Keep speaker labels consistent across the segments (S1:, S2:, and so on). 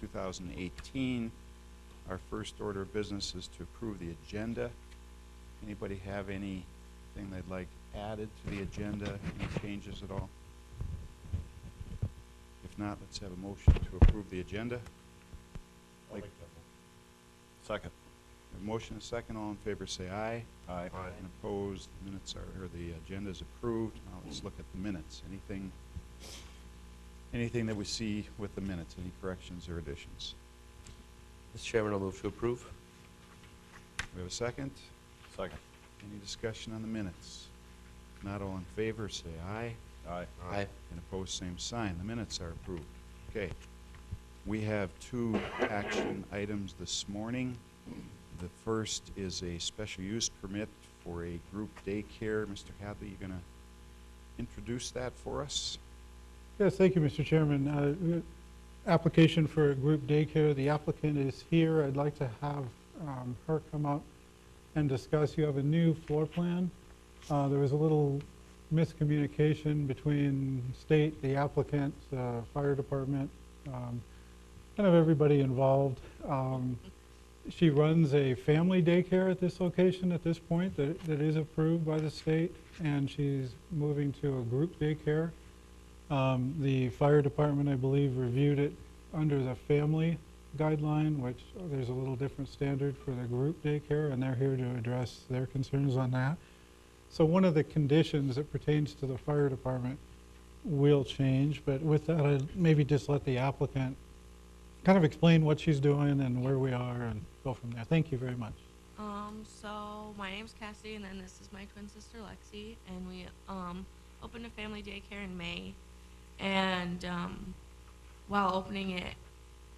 S1: 2018. Our first order of business is to approve the agenda. Anybody have anything they'd like added to the agenda, any changes at all? If not, let's have a motion to approve the agenda.
S2: Second.
S1: A motion and a second. All in favor say aye.
S2: Aye.
S1: And opposed, minutes are, or the agenda is approved. Now let's look at the minutes. Anything that we see with the minutes, any corrections or additions?
S3: Mr. Chairman, I'll move to approve.
S1: We have a second?
S2: Second.
S1: Any discussion on the minutes? Not all in favor, say aye.
S2: Aye.
S3: Aye.
S1: And opposed, same sign. The minutes are approved. Okay. We have two action items this morning. The first is a special use permit for a group daycare. Mr. Hadley, you going to introduce that for us?
S4: Yes, thank you, Mr. Chairman. Application for a group daycare. The applicant is here. I'd like to have her come up and discuss. You have a new floor plan. There was a little miscommunication between state, the applicant, fire department, kind of everybody involved. She runs a family daycare at this location at this point that is approved by the state, and she's moving to a group daycare. The fire department, I believe, reviewed it under the family guideline, which there's a little different standard for the group daycare, and they're here to address their concerns on that. So one of the conditions that pertains to the fire department will change, but with that, I'd maybe just let the applicant kind of explain what she's doing and where we are and go from there. Thank you very much.
S5: So my name's Cassie, and then this is my twin sister Lexi, and we opened a family daycare in May. And while opening it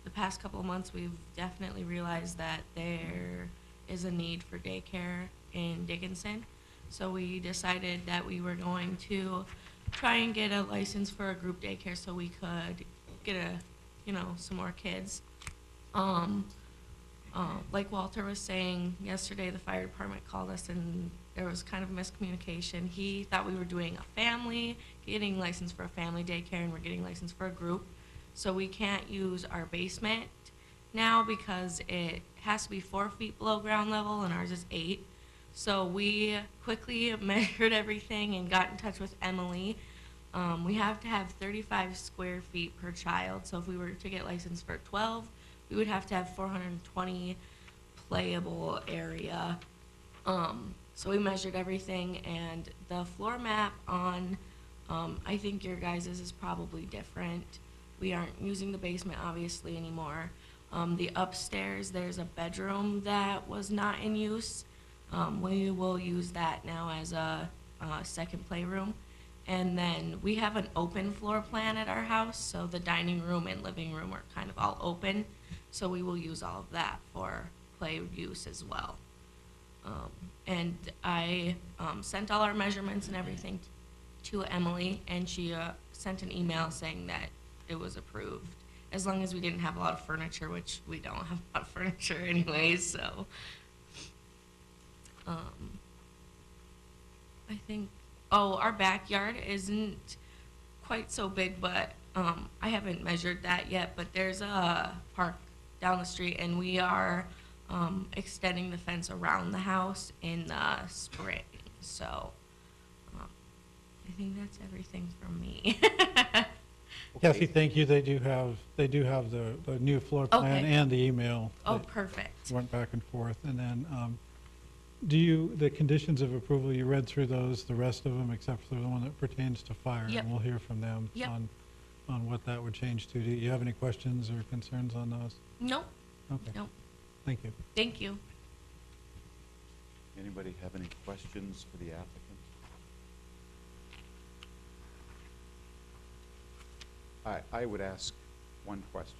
S5: the past couple of months, we've definitely realized that there is a need for daycare in Dickinson. So we decided that we were going to try and get a license for a group daycare so we could get some more kids. Like Walter was saying yesterday, the fire department called us and there was kind of miscommunication. He thought we were doing a family, getting license for a family daycare, and we're getting license for a group. So we can't use our basement now because it has to be 4 feet below ground level and ours is 8. So we quickly measured everything and got in touch with Emily. We have to have 35 square feet per child. So if we were to get licensed for 12, we would have to have 420 playable area. So we measured everything, and the floor map on, I think your guys' is probably different. We aren't using the basement obviously anymore. The upstairs, there's a bedroom that was not in use. We will use that now as a second playroom. And then we have an open floor plan at our house, so the dining room and living room are kind of all open. So we will use all of that for play use as well. And I sent all our measurements and everything to Emily, and she sent an email saying that it was approved, as long as we didn't have a lot of furniture, which we don't have a lot of furniture anyways, so. I think, our backyard isn't quite so big, but I haven't measured that yet, but there's a park down the street, and we are extending the fence around the house in the spring. So I think that's everything from me.
S4: Cassie, thank you. They do have the new floor plan
S5: Okay.
S4: and the email.
S5: Oh,
S4: that
S5: perfect.
S4: went back and forth. And then the conditions of approval, you read through those, the rest of them, except for the one that pertains to fire.
S5: Yep.
S4: And we'll hear from them
S5: Yep.
S4: on what that would change to. Do you have any questions or concerns on those?
S5: Nope.
S4: Okay.
S5: Nope.
S4: Thank you.
S5: Thank you.
S1: Anybody have any questions for the applicant? I would ask one question.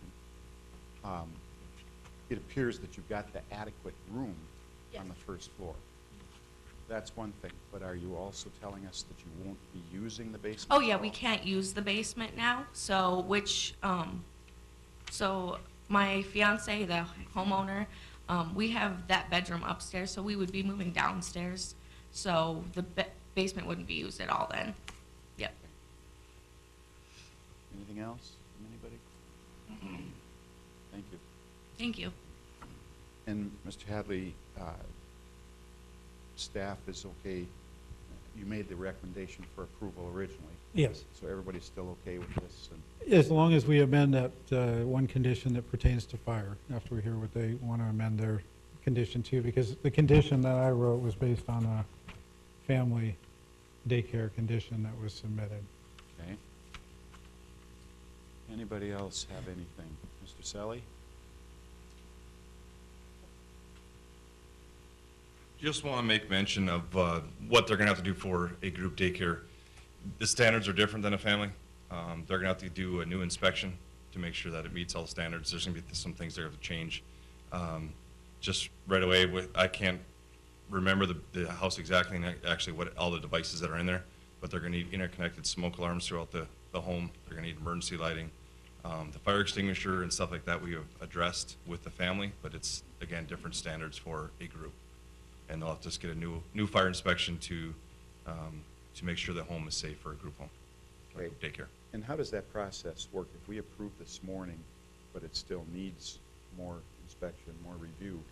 S1: It appears that you've got the adequate room on the first floor. That's one thing, but are you also telling us that you won't be using the basement?
S5: Oh yeah,
S1: at
S5: we
S1: all?
S5: can't use the basement now. So so my fiance, the homeowner, we have that bedroom upstairs, so we would be moving downstairs. So the basement wouldn't be used at all then. Yep.
S1: Anything else from anybody? Thank
S5: Thank you.
S1: And Mr. Hadley, staff is okay. You made the recommendation for approval originally,
S4: Yes,
S1: so everybody's still okay with this? And
S4: as long as we amend that one condition that pertains to fire, after we hear what they want to amend their condition to, because the condition that I wrote was based on a family daycare condition that was submitted.
S1: Okay. Anybody else have anything? Mr. Selly?
S6: Just want to make mention of what they're going to have to do for a group daycare. The standards are different than a family. They're going to have to do a new inspection to make sure that it meets all standards. There's going to be some things they have to change. Just right away, I can't remember the house exactly and actually what all the devices that are in there, but they're going to need interconnected smoke alarms throughout the home. They're going to need emergency lighting. The fire extinguisher and stuff like that we have addressed with the family, but it's, again, different standards for a group. And they'll have to just get a new fire inspection to make sure the home is safe for a group home, or
S1: Okay.
S6: daycare.
S1: And how does that process work? If we approve this morning, but it still needs more inspection, more review,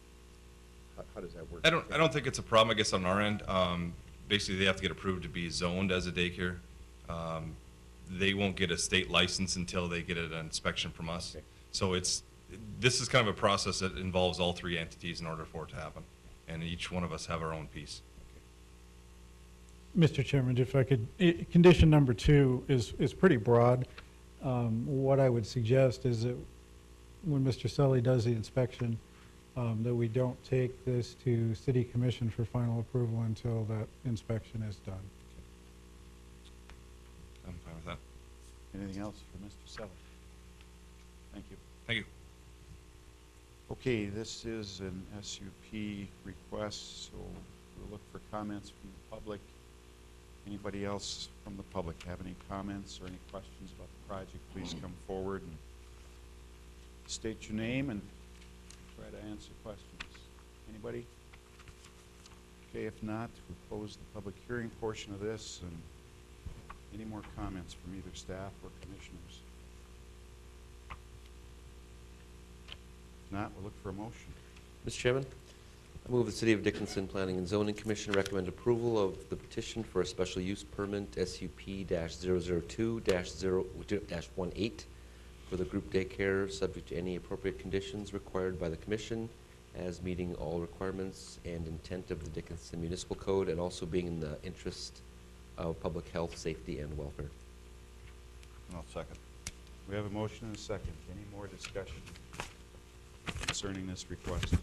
S1: how does that work?
S6: I don't think it's a problem, I guess, on our end. Basically, they have to get approved to be zoned as a daycare. They won't get a state license until they get an inspection from us.
S1: Okay.
S6: So this is kind of a process that involves all three entities in order for it to happen. And each one of us have our own piece.
S4: Mr. Chairman, if I could, condition number 2 is pretty broad. What I would suggest is that when Mr. Sully does the inspection, that we don't take this to City Commission for final approval until that inspection is done.
S6: I'm fine with that.
S1: Anything else for Mr. Selly? Thank you.
S6: Thank you.
S1: Okay, this is an SUP request, so we'll look for comments from the public. Anybody else from the public have any comments or any questions about the project, please come forward and state your name and try to answer questions. Anybody? Okay, if not, we'll close the public hearing portion of this. And any more comments from either staff or commissioners? If not, we'll look for a motion.
S3: Mr. Chairman, I move the City of Dickinson Planning and Zoning Commission recommend approval of the petition for a special use permit SUP-002-18 for the group daycare, subject to any appropriate conditions required by the commission, as meeting all requirements and intent of the Dickinson Municipal Code, and also being in the interest of public health, safety, and welfare.
S2: And I'll second.
S1: We have a motion and a second. Any more discussion concerning this request? If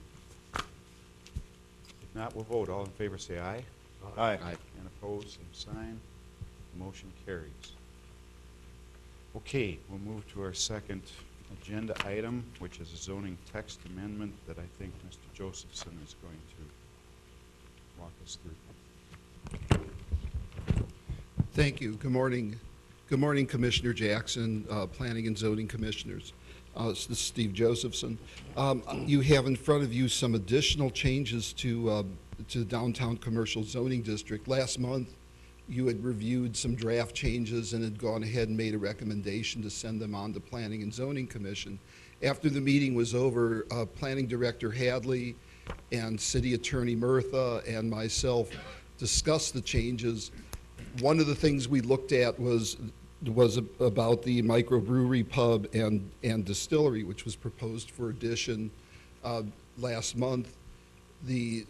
S1: not, we'll vote. All in favor say aye.
S2: Aye.
S1: And opposed, same sign. The motion carries. Okay, we'll move to our second agenda item, which is a zoning text amendment that I think Mr. Josephson is going to walk us through.
S7: Thank you. Good morning. Good morning, Commissioner Jackson, Planning and Zoning Commissioners. This is Steve Josephson. You have in front of you some additional changes to the downtown commercial zoning district. Last month, you had reviewed some draft changes and had gone ahead and made a recommendation to send them on to Planning and Zoning Commission. After the meeting was over, Planning Director Hadley and City Attorney Murtha and myself discussed the changes. One of the things we looked at was about the microbrewery pub and distillery, which was proposed for addition last month. The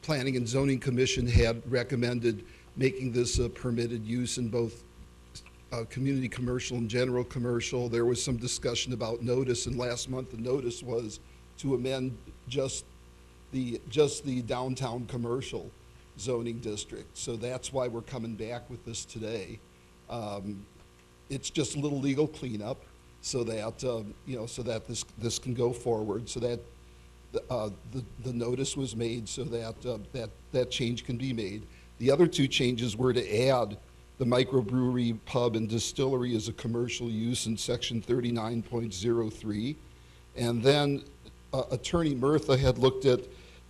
S7: Planning and Zoning Commission had recommended making this a permitted use in both community commercial and general commercial. There was some discussion about notice, and last month the notice was to amend just the downtown commercial zoning district. So that's why we're coming back with this today. It's just a little legal cleanup so that so that this can go forward, so that the notice was made so that that change can be made. The other two changes were to add the microbrewery pub and distillery as a commercial use in section 39.03. And then Attorney Murtha had looked at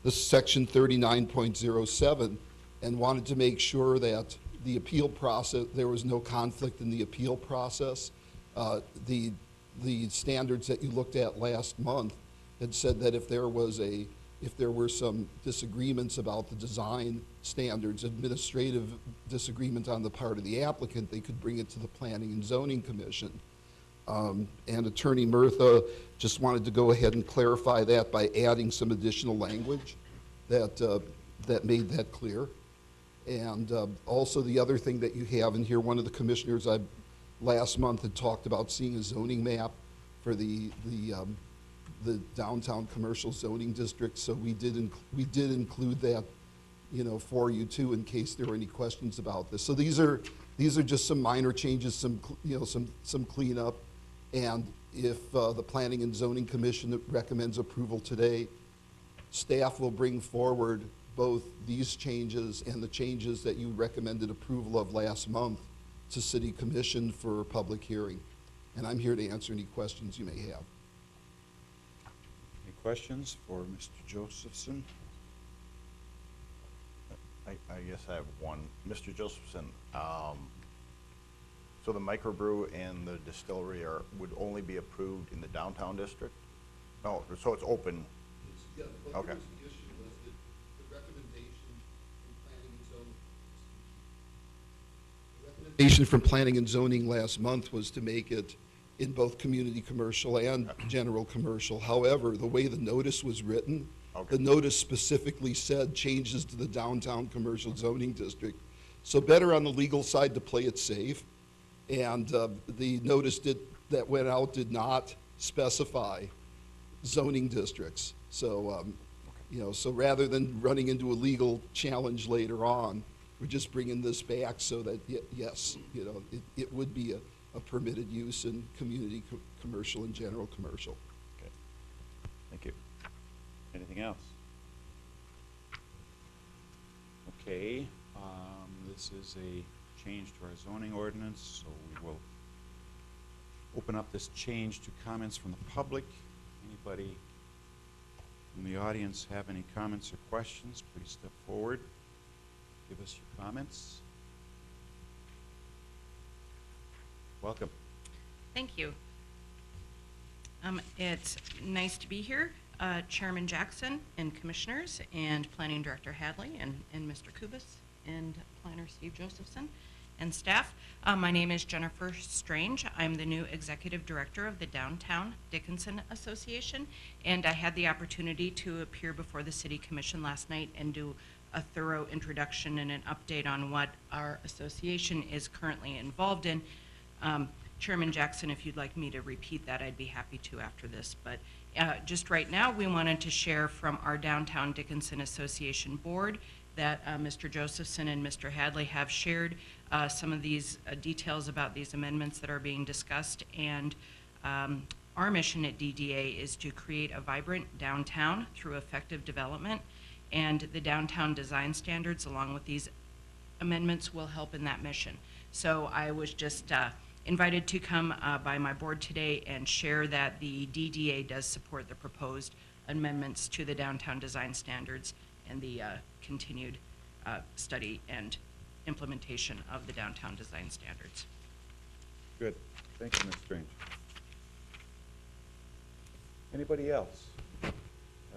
S7: the section 39.07 and wanted to make sure that the appeal process, there was no conflict in the appeal process. The standards that you looked at last month had said that if there were some disagreements about the design standards, administrative disagreement on the part of the applicant, they could bring it to the Planning and Zoning Commission. And Attorney Murtha just wanted to go ahead and clarify that by adding some additional language that made that clear. And also the other thing that you have in here, one of the commissioners last month had talked about seeing a zoning map for the downtown commercial zoning district. So we did include that, for you too, in case there were any questions about this. So these are just some minor changes, some cleanup. And if the Planning and Zoning Commission recommends approval today, staff will bring forward both these changes and the changes that you recommended approval of last month to City Commission for public hearing. And I'm here to answer any questions you may have.
S1: Any questions for Mr. Josephson?
S2: I guess I have one. Mr. Josephson, so the microbrew and the distillery would only be approved in the downtown district? No, so it's open.
S7: Yeah,
S2: Okay.
S7: here's the issue, was that the recommendation from Planning and Zoning last month was to make it in both community commercial and general commercial. However, the way the notice was written,
S2: Okay.
S7: the notice specifically said changes to the downtown commercial zoning district. So better on the legal side to play it safe. And the notice that went out did not specify zoning districts. So, so rather than running into a legal challenge later on, we're just bringing this back so that, yes, it would be a permitted use in community commercial and general commercial.
S2: Okay. Thank you.
S1: Anything else? Okay, this is a change to our zoning ordinance, so we will open up this change to comments from the public. Anybody in the audience have any comments or questions, please step forward. Give us your comments. Welcome.
S8: Thank you. It's nice to be here, Chairman Jackson and Commissioners and Planning Director Hadley and Mr. Kubis and Planner Steve Josephson and staff. My name is Jennifer Strange. I'm the new Executive Director of the Downtown Dickinson Association, and I had the opportunity to appear before the City Commission last night and do a thorough introduction and an update on what our association is currently involved in. Chairman Jackson, if you'd like me to repeat that, I'd be happy to after this. But just right now, we wanted to share from our Downtown Dickinson Association board that Mr. Josephson and Mr. Hadley have shared some of these details about these amendments that are being discussed. And our mission at DDA is to create a vibrant downtown through effective development. And the downtown design standards, along with these amendments, will help in that mission. So I was just invited to come by my board today and share that the DDA does support the proposed amendments to the downtown design standards and the continued study and implementation of the downtown design standards.
S1: Good. Thank you, Ms. Strange. Anybody else have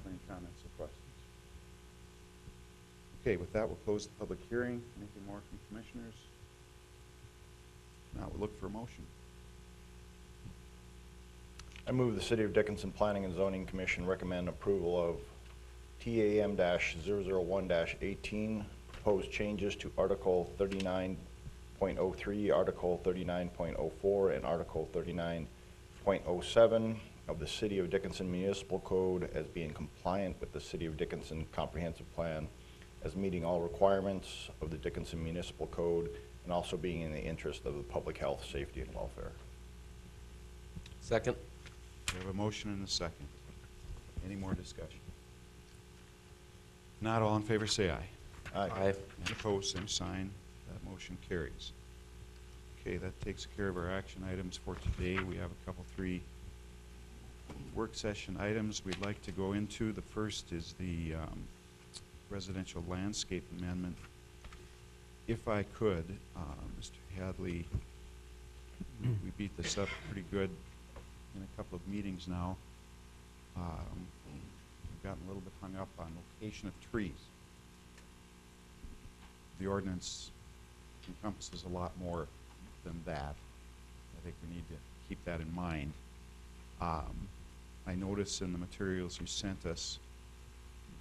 S1: any comments or questions? Okay, with that, we'll close the public hearing. Anything more from commissioners? Now we'll look for a motion.
S2: I move the City of Dickinson Planning and Zoning Commission recommend approval of TAM-001-18, proposed changes to Article 39.03, Article 39.04, and Article 39.07 of the City of Dickinson Municipal Code as being compliant with the City of Dickinson Comprehensive Plan, as meeting all requirements of the Dickinson Municipal Code, and also being in the interest of the public health, safety, and welfare.
S3: Second.
S1: We have a motion and a second. Any more discussion? Not all in favor, say aye.
S3: Aye.
S1: And opposed, same sign. That motion carries. Okay, that takes care of our action items for today. We have a couple, 3 work session items we'd like to go into. The first is the residential landscape amendment. If I could, Mr. Hadley, we beat this up pretty good in a couple of meetings now. gotten a little bit hung up on location of trees. The ordinance encompasses a lot more than that. I think we need to keep that in mind. I notice in the materials you sent us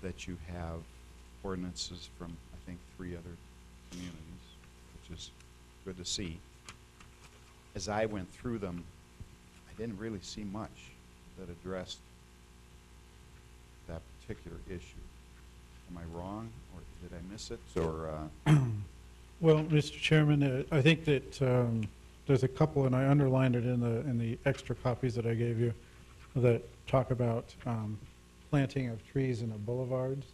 S1: that you have ordinances from, I think, 3 other communities, which is good to see. As I went through them, I didn't really see much that addressed that particular issue. Am I wrong, or did I miss it, or?
S4: Well, Mr. Chairman, I think that there's a couple, and I underlined it in the extra copies that I gave you, that talk about planting of trees in the boulevards.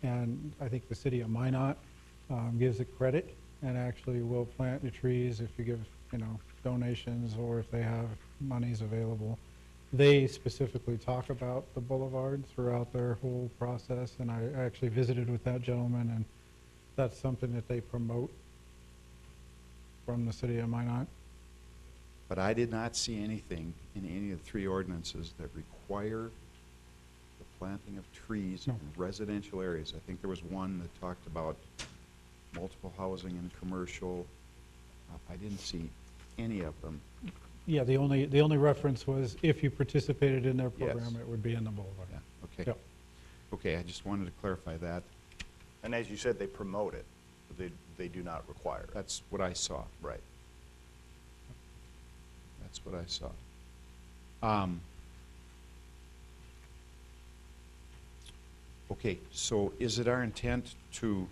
S4: And I think the city of Minot gives it credit and actually will plant the trees if you give, donations or if they have monies available. They specifically talk about the boulevard throughout their whole process, and I actually visited with that gentleman, and that's something that they promote from the city of Minot.
S1: But I did not see anything in any of the 3 ordinances that require the planting of trees
S4: No.
S1: in residential areas. I think there was one that talked about multiple housing and commercial. I didn't see any of them.
S4: Yeah, the only reference was if you participated in their
S1: Yes.
S4: program, it would be in the boulevard.
S1: Yeah, okay.
S4: Yep.
S1: Okay, I just wanted to clarify that.
S2: And as you said, they promote it, but they do not require it.
S1: That's what I saw.
S2: Right.
S1: That's what I saw. Okay, so is it our intent to,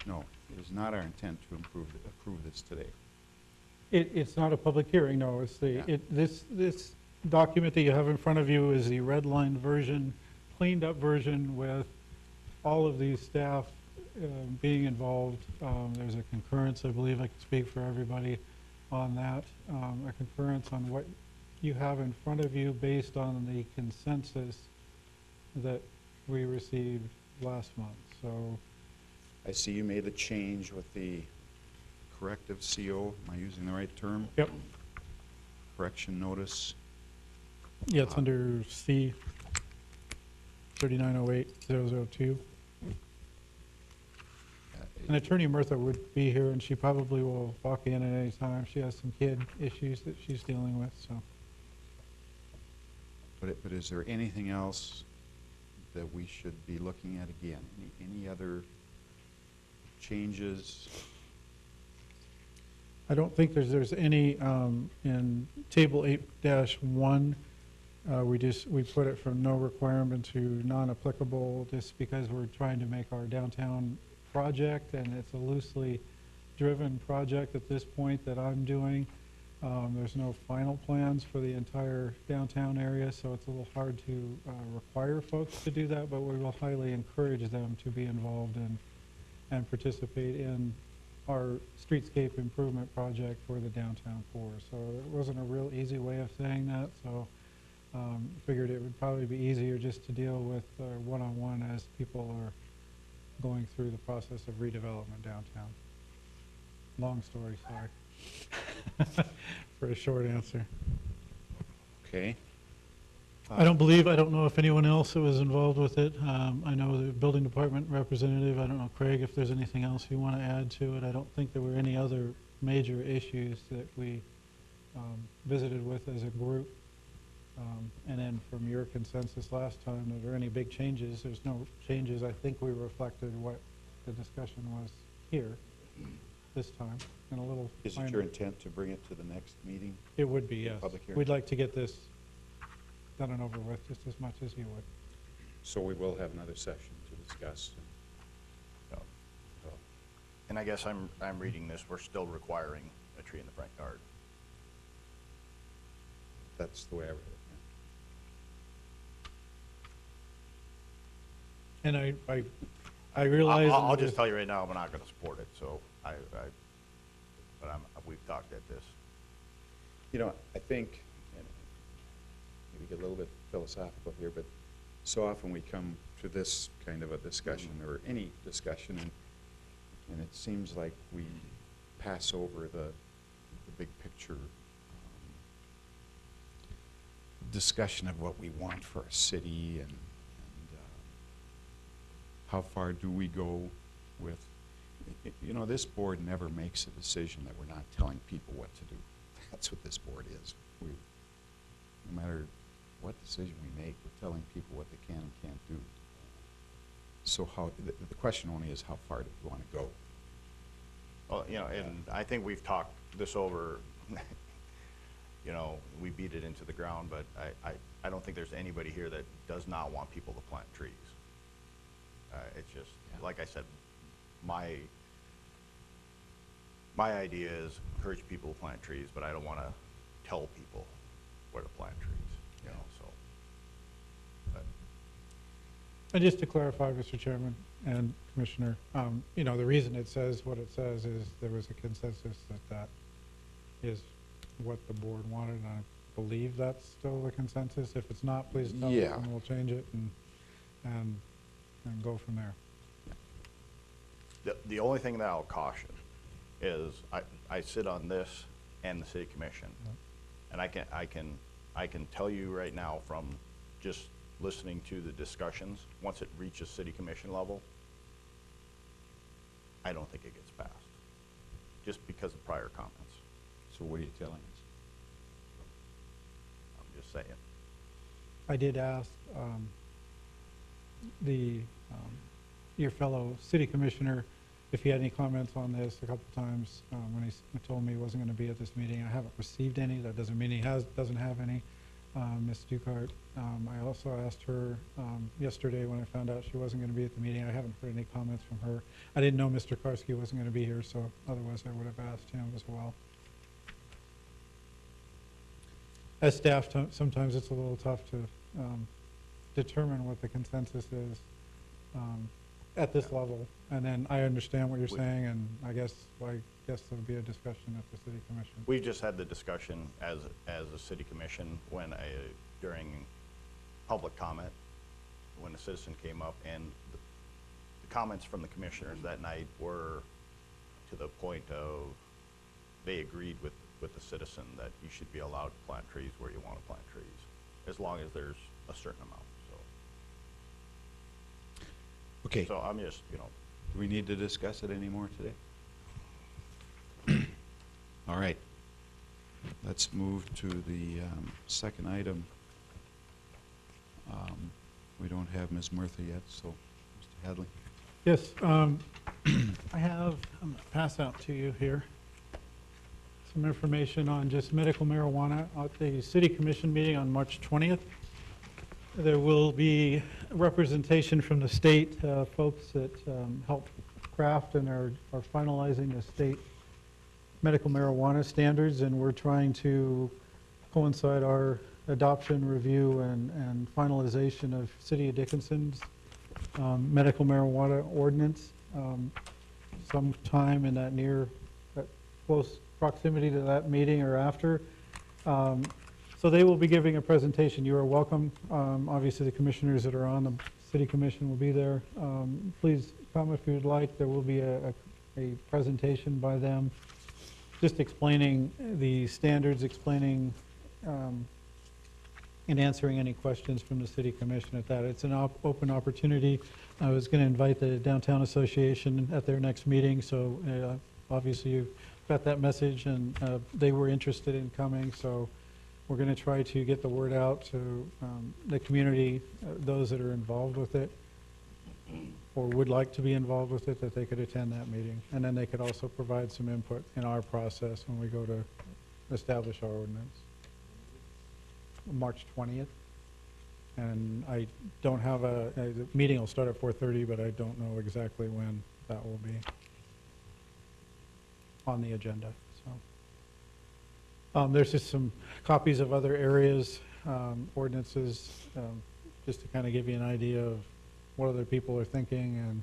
S1: no, it is not our intent to approve this today.
S4: It's not a public hearing, no, it's
S1: Yeah.
S4: this document that you have in front of you is the red line version, cleaned up version with all of these staff being involved. There's a concurrence, I believe I can speak for everybody on that, a concurrence on what you have in front of you based on the consensus that we received last month. So
S1: I see you made a change with the corrective CO. Am I using the right term?
S4: Yep.
S1: Correction notice.
S4: Yeah, it's under C 3908002. And Attorney Murtha would be here, and she probably will walk in at any time. She has some kid issues that she's dealing with, so.
S1: But is there anything else that we should be looking at again? Any other changes?
S4: I don't think there's any, in table 8-1, we put it from no requirement to non-applicable just because we're trying to make our downtown project, and it's a loosely driven project at this point that I'm doing. There's no final plans for the entire downtown area, so it's a little hard to require folks to do that, but we will highly encourage them to be involved and participate in our streetscape improvement project for the downtown core. So it wasn't a real easy way of saying that, so figured it would probably be easier just to deal with one-on-one as people are going through the process of redevelopment downtown. Long story, sorry, for a short answer.
S1: Okay.
S4: I don't know if anyone else that was involved with it. I know the building department representative, I don't know, Craig, if there's anything else you want to add to it. I don't think there were any other major issues that we visited with as a group. And then from your consensus last time, are there any big changes? There's no changes. I think we reflected what the discussion was here this time, and a little.
S1: Is it your intent to bring it to the next meeting?
S4: It would be, yes.
S1: Public hearing?
S4: We'd like to get this done and over with just as much as you would.
S1: So we will have another session to discuss.
S2: No. And I guess I'm reading this, we're still requiring a tree in the front yard.
S1: That's the way I read it.
S4: And I realize.
S2: I'll just tell you right now, I'm not gonna support it, so but we've talked at this.
S1: You know, I think, and maybe get a little bit philosophical here, but so often we come to this kind of a discussion, or any discussion, and it seems like we pass over the big picture. discussion of what we want for a city and how far do we go with, you know, this board never makes a decision that we're not telling people what to do. That's what this board is. No matter what decision we make, we're telling people what they can and can't do. So the question only is how far do we want to go?
S2: Well, you know, and I think we've talked this over, you know, we beat it into the ground, but I don't think there's anybody here that does not want people to plant trees. It's just, like I said, my idea is encourage people to plant trees, but I don't want to tell people where to plant trees, you know, so. But
S4: And just to clarify, Mr. Chairman and Commissioner, you know, the reason it says what it says is there was a consensus that is what the board wanted, and I believe that's still the consensus. If it's not, please tell us,
S1: Yeah.
S4: and we'll change it and go from there.
S2: the only thing that I'll caution is I sit on this and the city commission. And I can tell you right now from just listening to the discussions, once it reaches city commission level, I don't think it gets passed, just because of prior comments.
S1: So what are you telling us?
S2: I'm just saying.
S4: I did ask your fellow city commissioner if he had any comments on this a couple times when he told me he wasn't going to be at this meeting. I haven't received any. That doesn't mean he doesn't have any. Ms. Dukart, I also asked her yesterday when I found out she wasn't going to be at the meeting. I haven't heard any comments from her. I didn't know Mr. Karski wasn't going to be here, so otherwise I would have asked him as well. As staff, sometimes it's a little tough to determine what the consensus is at this level. And then I understand what you're saying, and I guess there'll be a discussion at the city commission.
S2: We've just had the discussion as a city commission when during public comment, when a citizen came up, and the comments from the commissioners that night were to the point of they agreed with the citizen that you should be allowed to plant trees where you want to plant trees, as long as there's a certain amount, so.
S1: Okay,
S2: So I'm just, you know,
S1: do we need to discuss it anymore today? All right. Let's move to the second item. We don't have Ms. Murtha yet, so Mr. Hadley.
S4: Yes, I have, I'm going to pass out to you here some information on just medical marijuana at the city commission meeting on March 20th. There will be representation from the state folks that help craft and are finalizing the state medical marijuana standards, and we're trying to coincide our adoption, review, and finalization of City of Dickinson's medical marijuana ordinance sometime in that close proximity to that meeting or after. So they will be giving a presentation. You are welcome. Obviously, the commissioners that are on the city commission will be there. Please come if you'd like. There will be a presentation by them just explaining the standards, explaining and answering any questions from the city commission at that. It's an open opportunity. I was going to invite the Downtown Association at their next meeting, so obviously you got that message, and they were interested in coming, so we're going to try to get the word out to the community, those that are involved with it or would like to be involved with it, that they could attend that meeting. And then they could also provide some input in our process when we go to establish our ordinance. March 20th. And I don't have the meeting will start at 4:30, but I don't know exactly when that will be on the agenda. So there's just some copies of other areas, ordinances, just to kind of give you an idea of what other people are thinking. And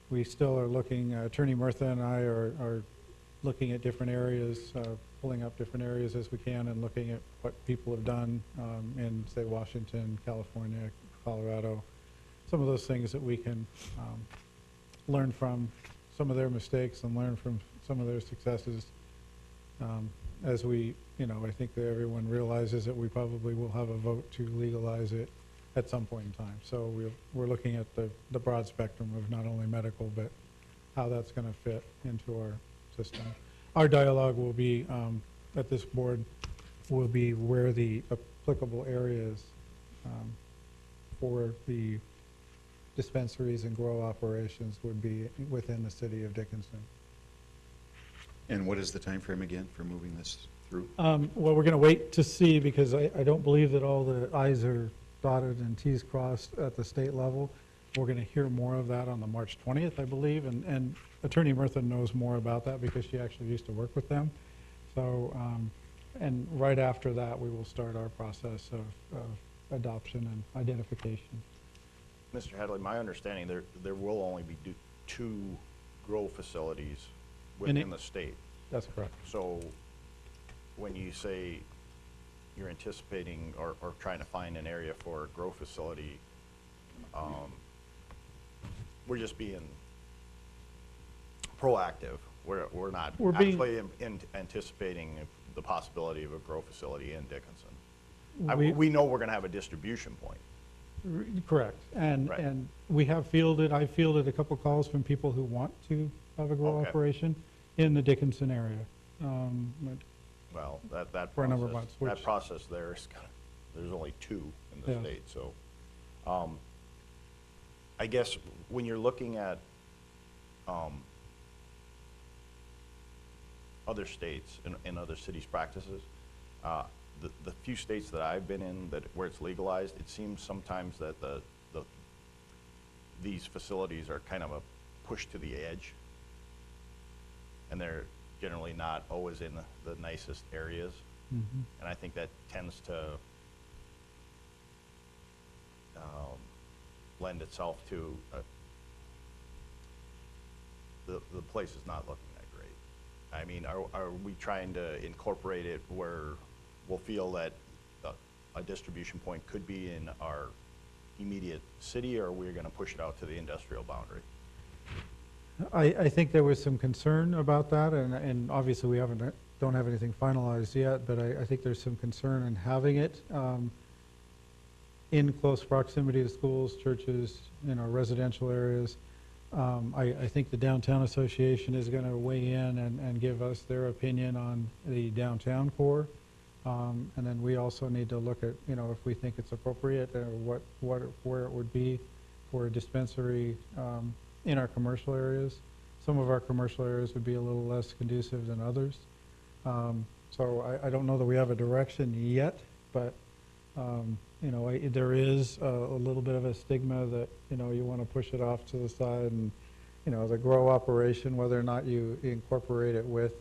S4: we still are looking, Attorney Murtha and I are looking at different areas, pulling up different areas as we can, and looking at what people have done in, say, Washington, California, Colorado, some of those things that we can learn from some of their mistakes and learn from some of their successes. as we, I think that everyone realizes that we probably will have a vote to legalize it at some point in time. So we're looking at the broad spectrum of not only medical, but how that's going to fit into our system. Our dialogue will be, at this board, will be where the applicable areas for the dispensaries and grow operations would be within the city of Dickinson.
S1: And what is the time frame again for moving this through?
S4: Well, we're going to wait to see, because I don't believe that all the i's are dotted and t's crossed at the state level. We're going to hear more of that on the March 20th, I believe, and Attorney Murtha knows more about that because she actually used to work with them. So, and right after that, we will start our process of adoption and identification.
S2: Mr. Hadley, my understanding, there will only be 2 grow facilities within the state.
S4: That's correct.
S2: So when you say you're anticipating or trying to find an area for a grow facility, we're just being proactive. We're not
S4: We're being-
S2: actually anticipating the possibility of a grow facility in Dickinson.
S4: We-
S2: We know we're going to have a distribution point.
S4: Correct. And,
S2: Right.
S4: and I fielded a couple calls from people who want to have a grow
S2: Okay.
S4: operation in the Dickinson area. But
S2: Well, that
S4: For a number of
S2: process,
S4: months,
S2: that
S4: which-
S2: process there is, there's only 2 in the
S4: Yeah.
S2: state, so. I guess when you're looking at, other states and other cities' practices, the few states that I've been in where it's legalized, it seems sometimes that these facilities are kind of a push to the edge. And they're generally not always in the nicest areas.
S4: mhm.
S2: And I think that tends to lend itself to the place is not looking that great. I mean, are we trying to incorporate it where we'll feel that a distribution point could be in our immediate city, or are we going to push it out to the industrial boundary?
S4: I think there was some concern about that, and obviously we don't have anything finalized yet, but I think there's some concern in having it in close proximity to schools, churches, residential areas. I think the Downtown Association is going to weigh in and give us their opinion on the downtown core. And then we also need to look at, if we think it's appropriate, where it would be for a dispensary in our commercial areas. Some of our commercial areas would be a little less conducive than others. So I don't know that we have a direction yet, but, there is a little bit of a stigma that, you want to push it off to the side, and, the grow operation, whether or not you incorporate it with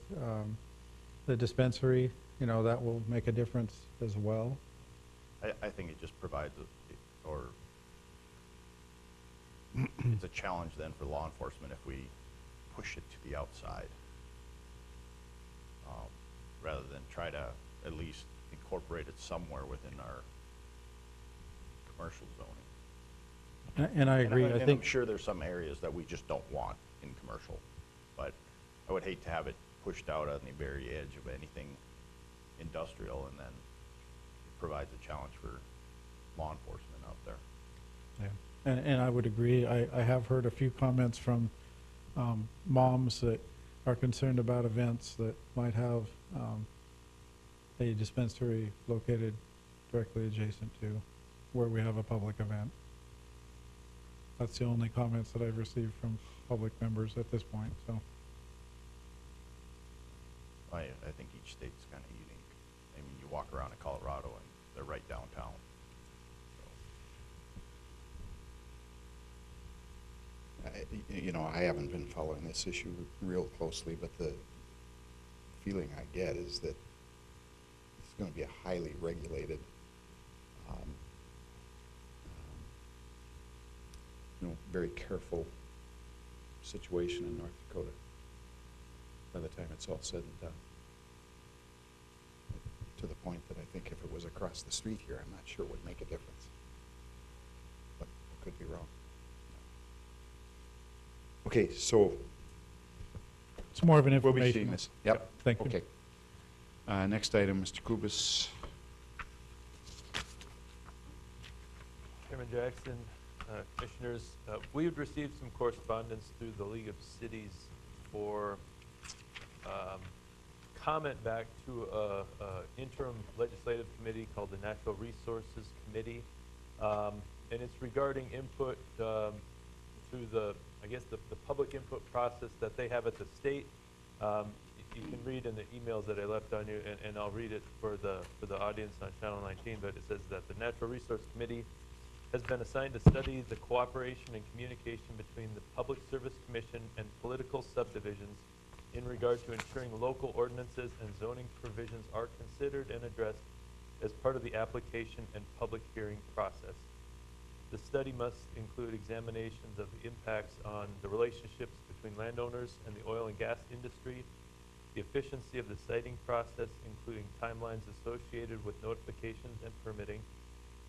S4: the dispensary, that will make a difference as well.
S2: I think it just provides, it's a challenge then for law enforcement if we push it to the outside, rather than try to at least incorporate it somewhere within our commercial zoning.
S4: And I agree.
S2: And
S4: I
S2: I'm
S4: think,
S2: sure there's some areas that we just don't want in commercial, but I would hate to have it pushed out on the very edge of anything industrial, and then it provides a challenge for law enforcement out there.
S4: yeah. And I would agree. I have heard a few comments from moms that are concerned about events that might have a dispensary located directly adjacent to where we have a public event. That's the only comments that I've received from public members at this point, so.
S2: I think each state's kind of unique. I mean, you walk around in Colorado and they're right downtown.
S1: I haven't been following this issue real closely, but the feeling I get is that it's going to be a highly regulated, very careful situation in North Dakota by the time it's all said and done. To the point that I think if it was across the street here, I'm not sure it would make a difference. But I could be wrong. Okay, so
S4: It's more of an
S1: we'll be
S4: information.
S1: seeing this. Yep.
S4: Thank you.
S1: Okay. Next item, Mr. Kubus.
S9: Chairman Jackson, Commissioners, we had received some correspondence through the League of Cities for comment back to a interim legislative committee called the Natural Resources Committee. And it's regarding input through the, I guess, the public input process that they have at the state. You can read in the emails that I left on you, and I'll read it for the audience on Channel 19, but it says that the Natural Resource Committee has been assigned to study the cooperation and communication between the Public Service Commission and political subdivisions in regard to ensuring local ordinances and zoning provisions are considered and addressed as part of the application and public hearing process. The study must include examinations of the impacts on the relationships between landowners and the oil and gas industry, the efficiency of the siting process, including timelines associated with notifications and permitting,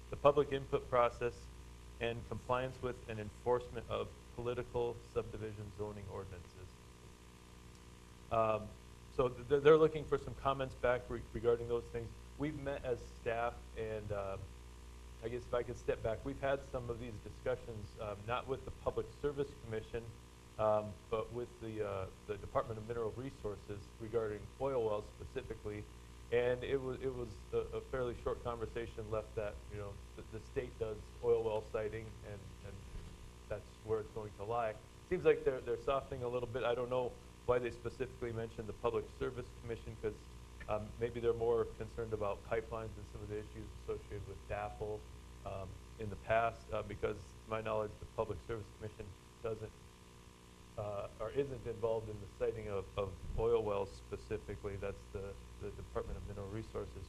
S9: the public input process, and compliance with and enforcement of political subdivision zoning ordinances. So they're looking for some comments back regarding those things. We've met as staff, and I guess if I could step back, we've had some of these discussions, not with the Public Service Commission, but with the Department of Mineral Resources regarding oil wells specifically. And it was a fairly short conversation left that, you know, the state does oil well siting, and that's where it's going to lie. Seems like they're softening a little bit. I don't know why they specifically mentioned the Public Service Commission, because maybe they're more concerned about pipelines and some of the issues associated with DAPL in the past, because to my knowledge, the Public Service Commission doesn't or isn't involved in the siting of oil wells specifically. That's the Department of Mineral Resources.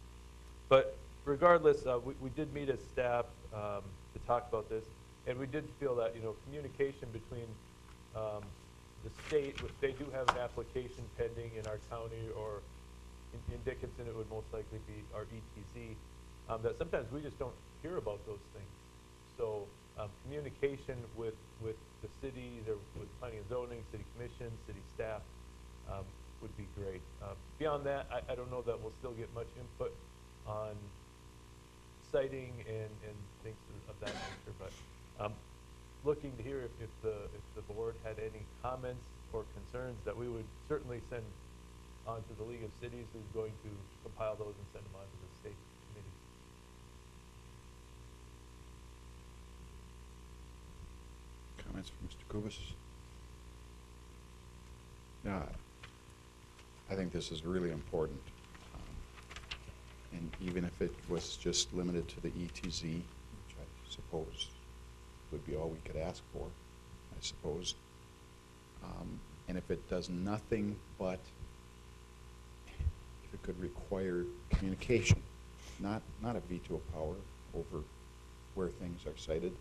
S9: But regardless, we did meet as staff to talk about this, and we did feel that, you know, communication between the state, which they do have an application pending in our county, or in Dickinson it would most likely be our ETZ, that sometimes we just don't hear about those things. So communication with the city, either with planning and zoning, city commission, city staff, would be great. Beyond that, I don't know that we'll still get much input on siting and things of that nature, but looking to hear if the board had any comments or concerns that we would certainly send on to the League of Cities, who's going to compile those and send them on to the state committee.
S1: Comments from Mr. Kubus? Yeah, I think this is really important. And even if it was just limited to the ETZ, which I suppose would be all we could ask for, I suppose. And if it does nothing but, if it could require communication, not a veto power over where things are cited,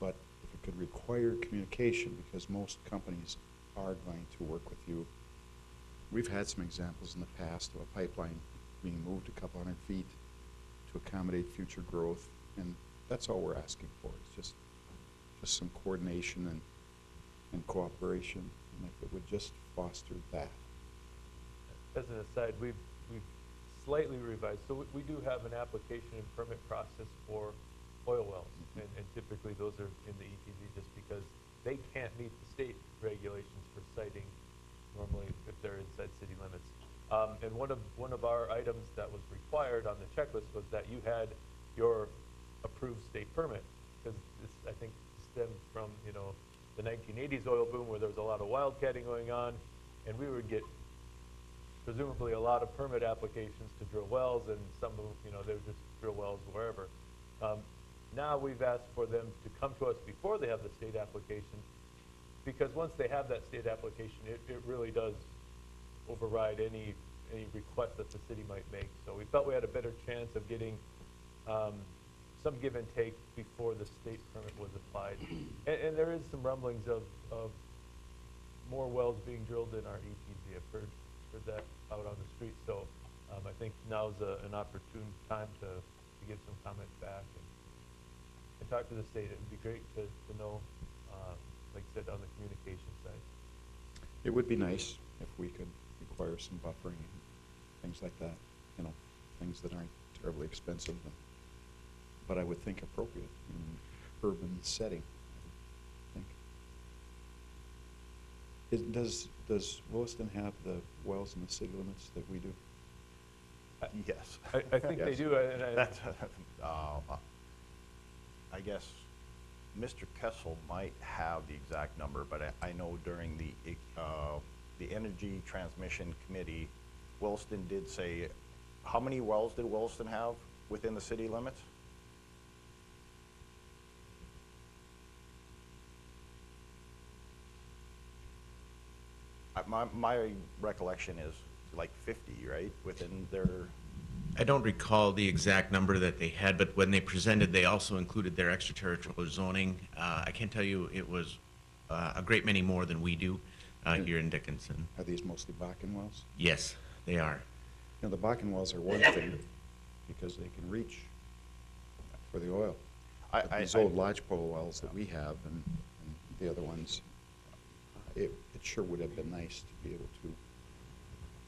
S1: but if it could require communication, because most companies are going to work with you. We've had some examples in the past of a pipeline being moved a couple hundred feet to accommodate future growth, and that's all we're asking for. It's just some coordination and cooperation, and if it would just foster that.
S9: As an aside, we've slightly revised. So we do have an application and permit process for oil wells, and typically those are in the ETZ just because they can't meet the state regulations for siting normally if they're inside city limits. And one of our items that was required on the checklist was that you had your approved state permit, because this, I think, stemmed from, you know, the 1980s oil boom where there was a lot of wildcatting going on, and we would get presumably a lot of permit applications to drill wells, and some of them, you know, they would just drill wells wherever. Now we've asked for them to come to us before they have the state application, because once they have that state application, it really does override any request that the city might make. So we felt we had a better chance of getting some give and take before the state permit was applied. And there is some rumblings of more wells being drilled in our ETZ. I've heard that out on the street. So I think now's an opportune time to give some comments back and talk to the state. It would be great to know, like I said, on the communication side.
S1: It would be nice if we could require some buffering things like that, you know, things that aren't terribly expensive, but I would think appropriate in an urban setting, I would think. Does Williston have the wells in the city limits that we do?
S2: Yes.
S9: I think they
S1: Yes.
S9: do, and I,
S2: That's, I guess Mr. Kessel might have the exact number, but I know during the Energy Transmission Committee, Williston did say, how many wells did Williston have within the city limits? My recollection is like 50, right, within their,
S10: I don't recall the exact number that they had, but when they presented, they also included their extraterritorial zoning. I can tell you it was a great many more than we do here in Dickinson.
S1: Are these mostly Bakken wells?
S10: Yes, they are.
S1: You know, the Bakken wells are one thing because they can reach for the oil. But these old lodgepole wells that we have and the other ones, it sure would have been nice to be able to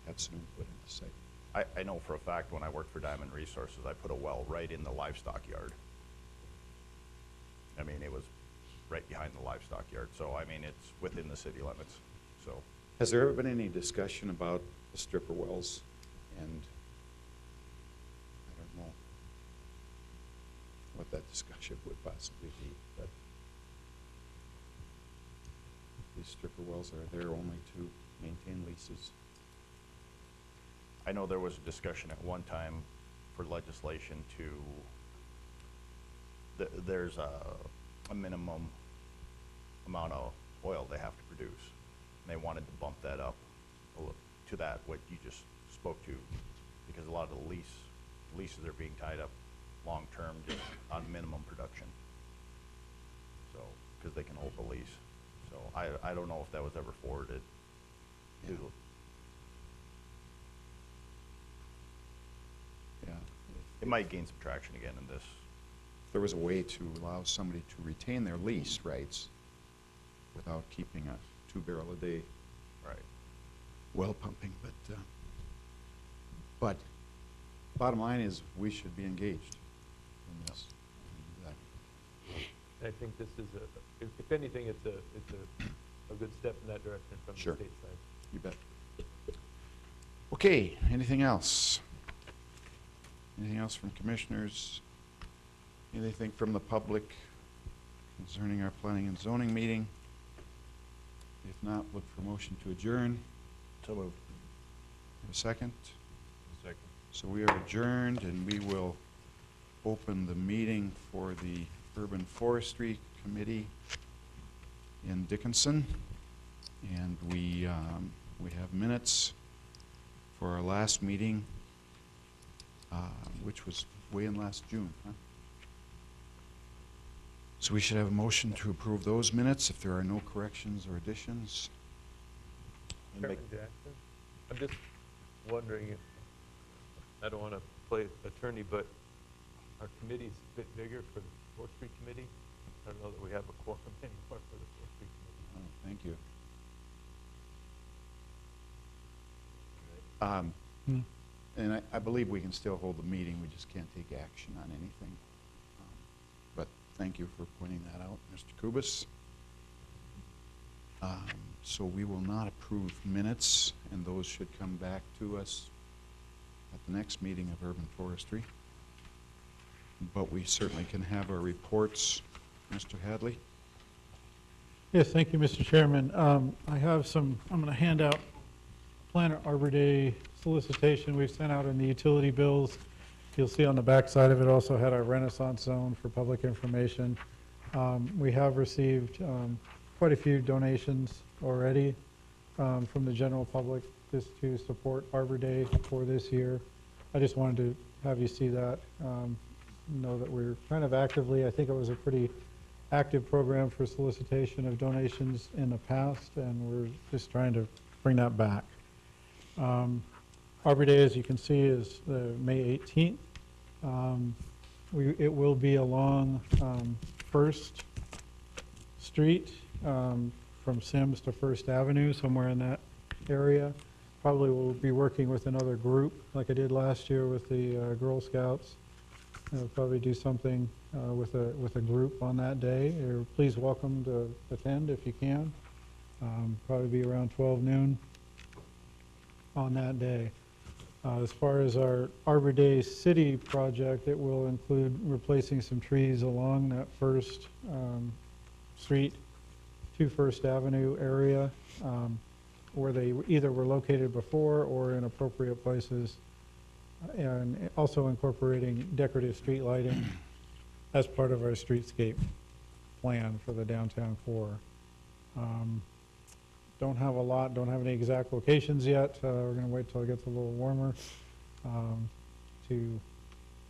S1: have some input in the site.
S2: I know for a fact when I worked for Diamond Resources, I put a well right in the livestock yard. I mean, it was right behind the livestock yard, so I mean, it's within the city limits, so.
S1: Has there ever been any discussion about the stripper wells and I don't know what that discussion would possibly be, but these stripper wells are there only to maintain leases.
S2: I know there was a discussion at one time for legislation to, there's a minimum amount of oil they have to produce. And they wanted to bump that up to that, what you just spoke to, because a lot of the leases are being tied up long-term just on minimum production. So, because they can hold the lease. So I don't know if that was ever forwarded to.
S1: Yeah.
S2: It might gain some traction again in this.
S1: If there was a way to allow somebody to retain their lease rights without keeping a 2-barrel-a-day
S2: Right.
S1: well pumping, but bottom line is we should be engaged in this.
S9: I think this is if anything, it's a good step in that direction from the
S1: Sure.
S9: state side.
S1: You bet. Okay, anything else? Anything else from commissioners? Anything from the public concerning our planning and zoning meeting? If not, look for motion to adjourn.
S2: So moved.
S1: Have a second?
S6: Second.
S1: So we are adjourned, and we will open the meeting for the Urban Forestry Committee in Dickinson. And we have minutes for our last meeting, which was way in last June, huh? So we should have a motion to approve those minutes if there are no corrections or additions.
S9: Chairman Jackson, I'm just wondering if, I don't want to play attorney, but our committee's a bit bigger for the forestry committee. I don't know that we have a quorum anymore for the forestry committee.
S1: Oh, thank you. And I believe we can still hold the meeting, we just can't take action on anything. But thank you for pointing that out, Mr. Kubis. So we will not approve minutes, and those should come back to us at the next meeting of Urban Forestry. But we certainly can have our reports. Mr. Hadley?
S4: Yes, thank you, Mr. Chairman. I have some, I'm going to hand out Planet Arbor Day solicitation we've sent out in the utility bills. You'll see on the back side of it also had our Renaissance Zone for public information. We have received quite a few donations already from the general public just to support Arbor Day for this year. I just wanted to have you see that, know that we're kind of actively, I think it was a pretty active program for solicitation of donations in the past, and we're just trying to bring that back. Arbor Day, as you can see, is May 18th. It will be along First Street from Sims to First Avenue, somewhere in that area. Probably will be working with another group, like I did last year with the Girl Scouts. I'll probably do something with a group on that day. You're please welcome to attend if you can. Probably be around 12 noon on that day. As far as our Arbor Day City project, it will include replacing some trees along that First Street to First Avenue area where they either were located before or in appropriate places, and also incorporating decorative street lighting as part of our streetscape plan for the downtown core. Don't have a lot, don't have any exact locations yet. We're going to wait till it gets a little warmer to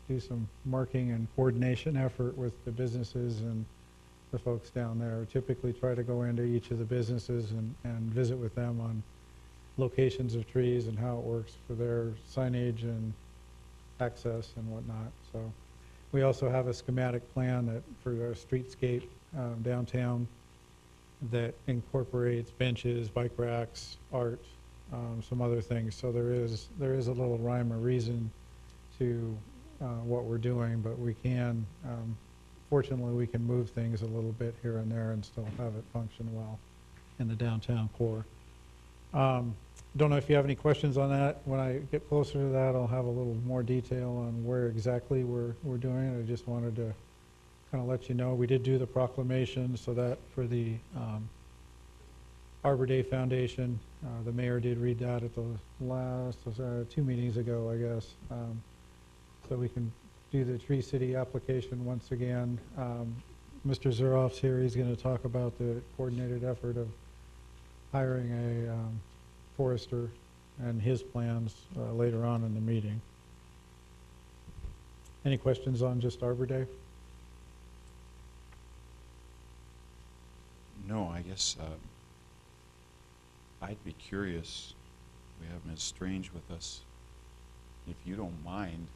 S4: do some marking and coordination effort with the businesses and the folks down there. Typically try to go into each of the businesses and visit with them on locations of trees and how it works for their signage and access and whatnot. So we also have a schematic plan that for our streetscape downtown that incorporates benches, bike racks, art, some other things. So there is a little rhyme or reason to what we're doing, but we can, fortunately, we can move things a little bit here and there and still have it function well in the downtown core. Don't know if you have any questions on that. When I get closer to that, I'll have a little more detail on where exactly we're doing it. I just wanted to kind of let you know. We did do the proclamation, so that for the Arbor Day Foundation, the mayor did read that at the last, 2 meetings ago, I guess. So we can do the Tree City application once again. Mr. Zuroff's here. He's going to talk about the coordinated effort of hiring a forester and his plans later on in the meeting. Any questions on just Arbor Day?
S1: No, I guess I'd be curious. We have Ms. Strange with us. If you don't mind,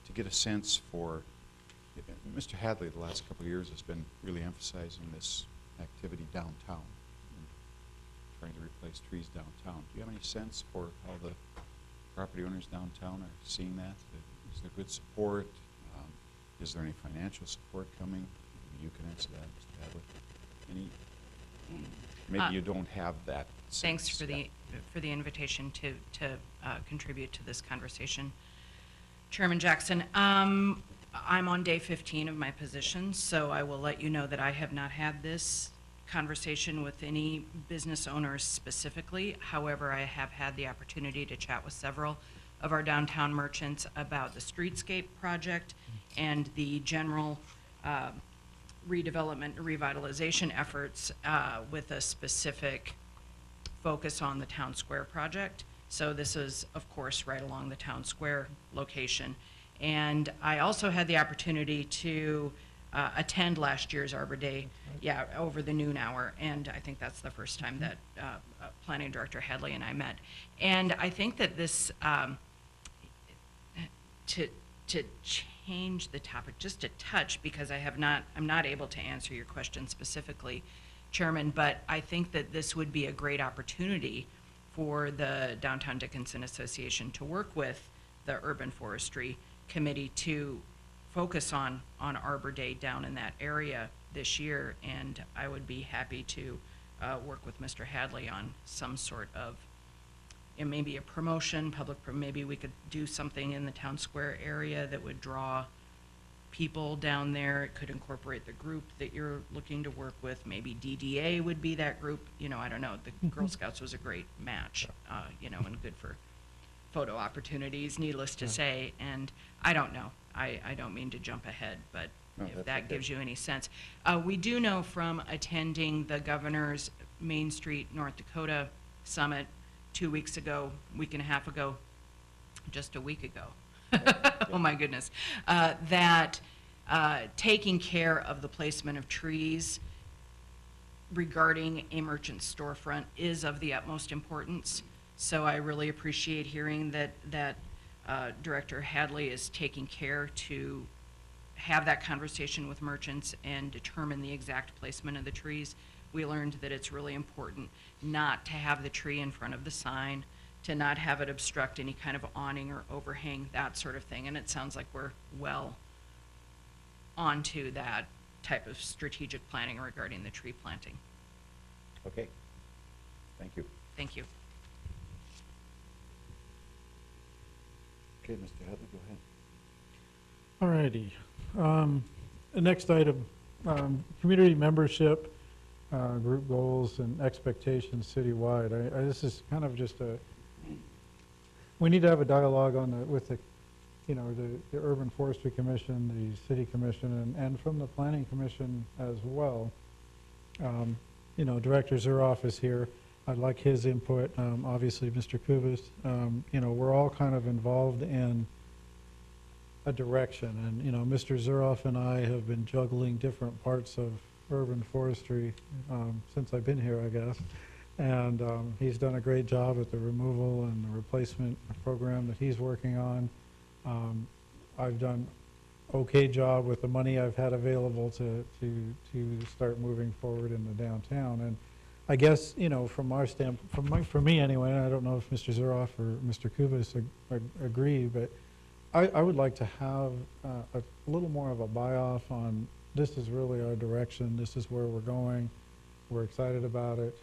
S1: to get a sense for, Mr. Hadley the last couple of years has been really emphasizing this activity downtown, trying to replace trees downtown. Do you have any sense for how the property owners downtown are seeing that? Is there good support? Is there any financial support coming? Maybe you can answer that, Mr. Hadley. Maybe you don't have that sense.
S8: Thanks for the invitation to contribute to this conversation. Chairman Jackson, I'm on day 15 of my position, so I will let you know that I have not had this conversation with any business owners specifically. However, I have had the opportunity to chat with several of our downtown merchants about the streetscape project and the general redevelopment and revitalization efforts with a specific focus on the Town Square project. So this is, of course, right along the Town Square location. And I also had the opportunity to attend last year's Arbor Day, over the noon hour, and I think that's the first time that Planning Director Hadley and I met. And I think that this, to change the topic just a touch, because I'm not able to answer your question specifically, Chairman, but I think that this would be a great opportunity for the Downtown Dickinson Association to work with the Urban Forestry Committee to focus on Arbor Day down in that area this year, and I would be happy to work with Mr. Hadley on some sort of, maybe a promotion, maybe we could do something in the Town Square area that would draw people down there. It could incorporate the group that you're looking to work with. Maybe DDA would be that group. I don't know. The Girl Scouts was a great match, and good for photo opportunities, needless to say. And I don't know. I don't mean to jump ahead, but
S2: No,
S8: if
S2: that's
S8: that
S2: okay.
S8: gives you any sense. We do know from attending the governor's Main Street, North Dakota Summit 2 weeks ago, week and a half ago, just a week ago. Oh my goodness. That taking care of the placement of trees regarding a merchant storefront is of the utmost importance. So I really appreciate hearing that Director Hadley is taking care to have that conversation with merchants and determine the exact placement of the trees. we learned that it's really important not to have the tree in front of the sign, to not have it obstruct any kind of awning or overhang, that sort of thing. And it sounds like we're well onto that type of strategic planning regarding the tree planting.
S2: Okay. Thank you.
S8: Thank you.
S1: Okay, Mr. Hadley, go ahead.
S4: All righty. The next item, community membership, group goals and expectations citywide. This is kind of just we need to have a dialogue with the Urban Forestry Commission, the City Commission, and from the Planning Commission as well. Director Zuroff is here. I'd like his input. Obviously, Mr. Kubis. We're all kind of involved in a direction, and Mr. Zuroff and I have been juggling different parts of urban forestry since I've been here, I guess. And he's done a great job at the removal and the replacement program that he's working on. I've done okay job with the money I've had available to start moving forward in the downtown. And I guess, from our standpoint, for me anyway, and I don't know if Mr. Zuroff or Mr. Kubis agree, but I would like to have a little more of a buy-off on this is really our direction, this is where we're going, we're excited about it.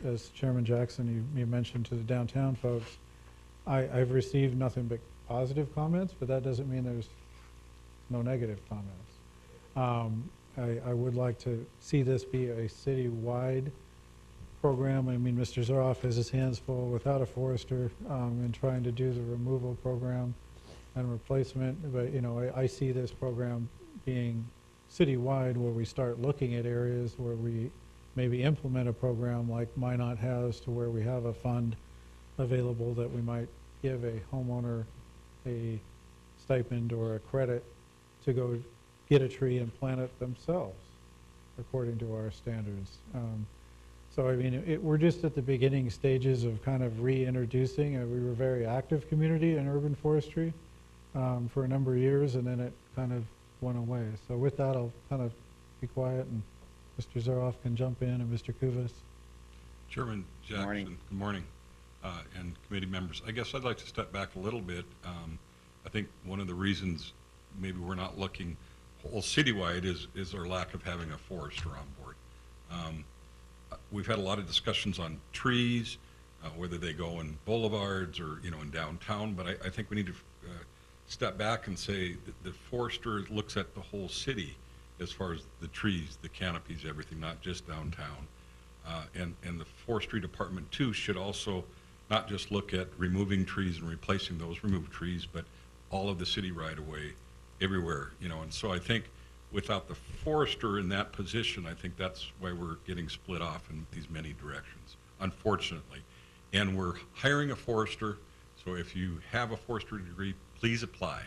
S4: As Chairman Jackson, you mentioned to the downtown folks, I've received nothing but positive comments, but that doesn't mean there's no negative comments. I would like to see this be a city-wide program. I mean, Mr. Zuroff has his hands full without a forester in trying to do the removal program and replacement, but I see this program being citywide, where we start looking at areas where we maybe implement a program like Minot has, to where we have a fund available that we might give a homeowner a stipend or a credit to go get a tree and plant it themselves according to our standards. So I mean, we're just at the beginning stages of kind of reintroducing. We were a very active community in urban forestry for a number of years, and then it kind of went away. So with that, I'll kind of be quiet, and Mr. Zuroff can jump in, and Mr. Kubis.
S11: Chairman Jackson,
S2: Morning.
S11: good morning, and committee members. I guess I'd like to step back a little bit. I think one of the reasons maybe we're not looking whole citywide is our lack of having a forester on board. We've had a lot of discussions on trees, whether they go in boulevards or in downtown, but I think we need to step back and say that the forester looks at the whole city as far as the trees, the canopies, everything, not just downtown. And the forestry department too should also not just look at removing trees and replacing those removed trees, but all of the city right away, everywhere, and so I think without the forester in that position, I think that's why we're getting split off in these many directions, unfortunately. And we're hiring a forester, so if you have a forestry degree, please apply.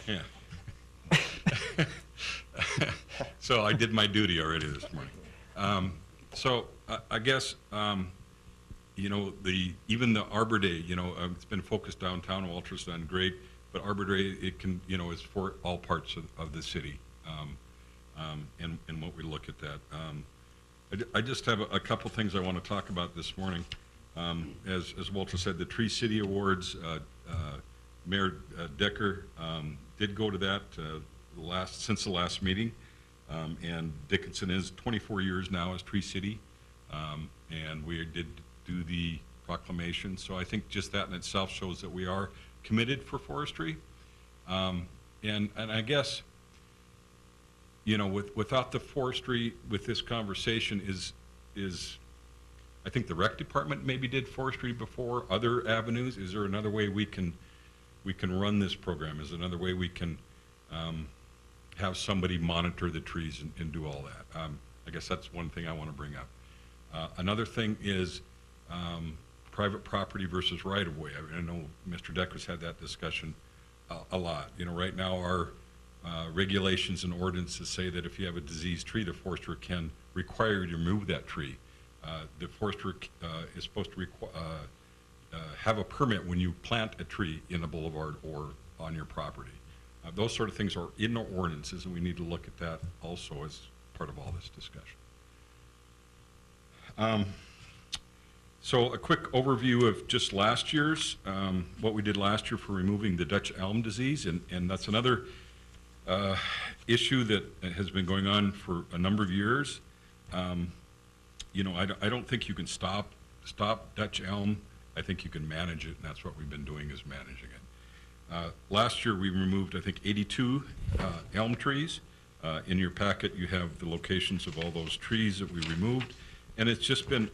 S11: Yeah. So I did my duty already this morning. So I guess, even the Arbor Day, it's been focused downtown. Walter's done great, but Arbor Day, it can, is for all parts of the city, and what we look at that. I just have a couple things I want to talk about this morning. As Walter said, the Tree City Awards, Mayor Decker did go to that since the last meeting, and Dickinson is 24 years now as Tree City, and we did do the proclamation. So I think just that in itself shows that we are committed for forestry, and I guess without the forestry, with this conversation is I think the rec department maybe did forestry before, other avenues. Is there another way we can run this program? Is there another way we can have somebody monitor the trees and do all that? I guess that's one thing I want to bring up. Another thing is private property versus right-of-way. I know Mr. Decker's had that discussion a lot. Right now our regulations and ordinances say that if you have a diseased tree, the forester can require you to remove that tree. The forester is supposed to have a permit when you plant a tree in a boulevard or on your property. Those sort of things are in the ordinances, and we need to look at that also as part of all this discussion. So a quick overview of just last year's, what we did last year for removing the Dutch elm disease, and that's another issue that has been going on for a number of years. You know, I don't think you can stop Dutch elm. I think you can manage it, and that's what we've been doing, is managing it. Last year, we removed, I think, 82 elm trees. In your packet, you have the locations of all those trees that we removed, and it's just been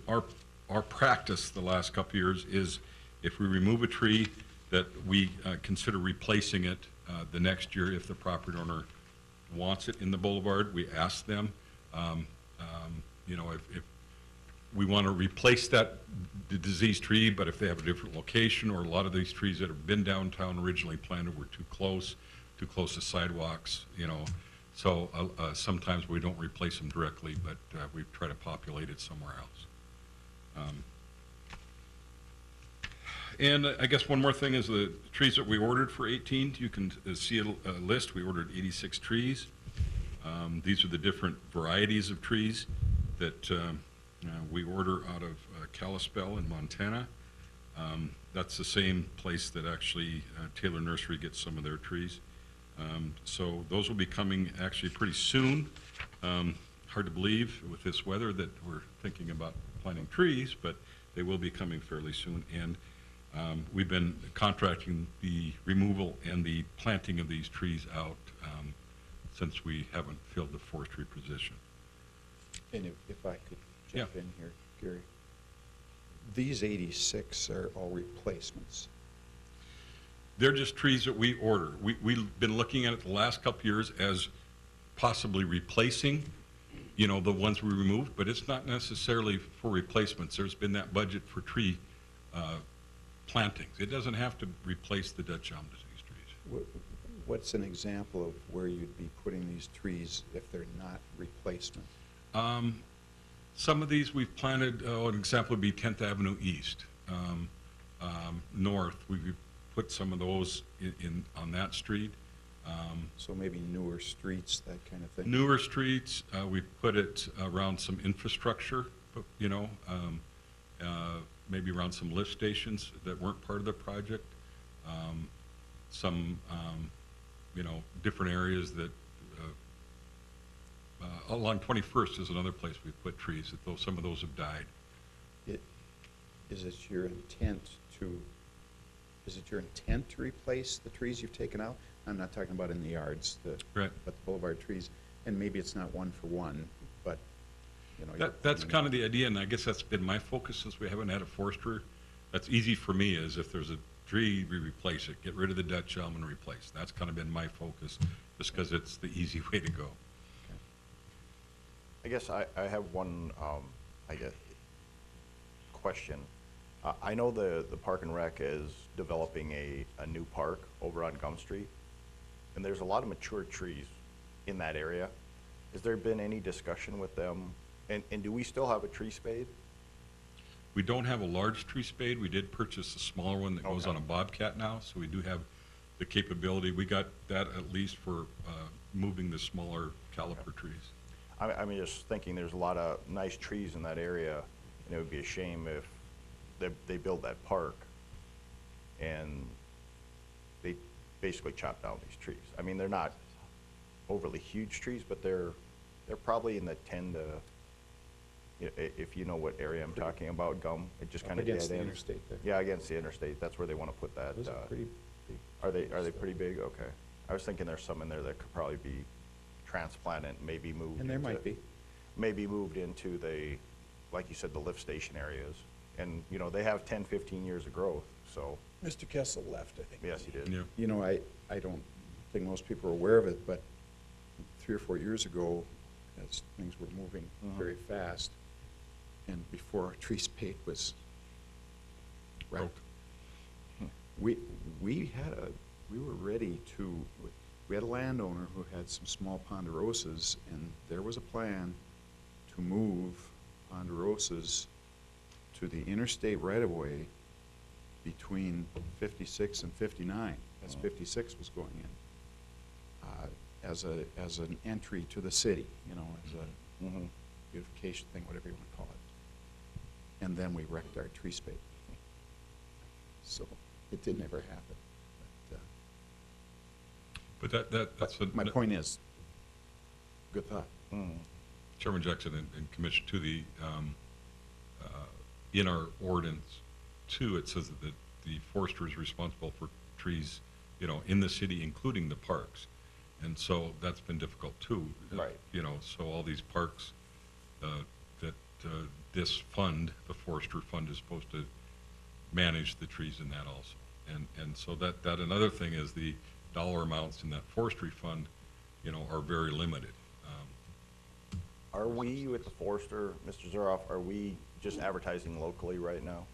S11: our practice the last couple of years is if we remove a tree, that we consider replacing it the next year if the property owner wants it in the boulevard. We ask them, you know, if we want to replace the diseased tree, but if they have a different location, or a lot of these trees that have been downtown originally planted were too close to sidewalks, you know. So sometimes we don't replace them directly, but we try to populate it somewhere else. And I guess one more thing is the trees that we ordered for 18. You can see a list. We ordered 86 trees. These are the different varieties of trees that we order out of Kalispell in Montana. That's the same place that actually Taylor Nursery gets some of their trees. So those will be coming actually pretty soon. Hard to believe with this weather that we're thinking about planting trees, but they will be coming fairly soon. And we've been contracting the removal and the planting of these trees out since we haven't filled the forestry position.
S1: And if I could jump in here, Gary. These 86 are all replacements.
S11: They're just trees that we order. We've been looking at it the last couple of years as possibly replacing, you know, the ones we removed, but it's not necessarily for replacements. There's been that budget for tree plantings. It doesn't have to replace the Dutch elm disease trees.
S1: What's an example of where you'd be putting these trees if they're not replacement?
S11: Some of these we've planted, an example would be 10th Avenue East. North, we've put some of those in on that street.
S1: So maybe newer streets, that kind of thing?
S11: Newer streets, we put it around some infrastructure, you know, maybe around some lift stations that weren't part of the project. Some, you know, different areas that, along 21st is another place we put trees, that those, some of those have died.
S1: Is it your intent to replace the trees you've taken out? I'm not talking about in the yards,
S11: Right.
S1: but the boulevard trees. And maybe it's not one for one, but, you know.
S11: That's kind of the idea, and I guess that's been my focus since we haven't had a forester. That's easy for me, is if there's a tree, we replace it. Get rid of the Dutch elm and replace. That's kind of been my focus, just because it's the easy way to go.
S2: I guess I have one, I guess, question. I know the Park and Rec is developing a new park over on Gum Street, and there's a lot of mature trees in that area. Has there been any discussion with them? And do we still have a tree spade?
S11: We don't have a large tree spade. We did purchase a smaller one that goes
S2: Okay.
S11: on a Bobcat now, so we do have the capability. We got that at least for moving the smaller caliper trees.
S2: I'm just thinking there's a lot of nice trees in that area, and it would be a shame if they build that park and they basically chop down these trees. I mean, they're not overly huge trees, but they're probably in the 10 to, if you know what area I'm talking about, Gum, it just kind of
S1: Against
S2: dead
S1: the
S2: ends.
S1: interstate there.
S2: Yeah, against the interstate, that's where they want to put that.
S1: Those are pretty big.
S2: Are they pretty big? Okay. I was thinking there's some in there that could probably be transplanted, maybe moved.
S1: And there might be.
S2: Maybe moved into the, like you said, the lift station areas. And, you know, they have 10, 15 years of growth, so,
S12: Mr. Kessel left, I think.
S2: yes, he did.
S11: Yeah.
S1: You know, I don't think most people are aware of it, but 3 or 4 years ago, as things were moving very fast, and before tree spade was right, we were ready to, we had a landowner who had some small ponderosas, and there was a plan to move ponderosas to the interstate right-of-way between 56 and 59, as 56 was going in, as an entry to the city, you know, as a beautification thing, whatever you want to call it. and then we wrecked our tree spade. So it did never happen.
S11: But that's
S1: But my point is, good thought.
S11: Chairman Jackson and Commission, to the, in our ordinance too, it says that the forester is responsible for trees, you know, in the city, including the parks. And so that's been difficult too.
S2: Right.
S11: You know, so all these parks, that this fund, the forester fund, is supposed to manage the trees in that also. And so that another thing is the dollar amounts in that forestry fund, you know, are very limited.
S2: Are we, with the forester, Mr. Zuroff, are we just advertising locally right now?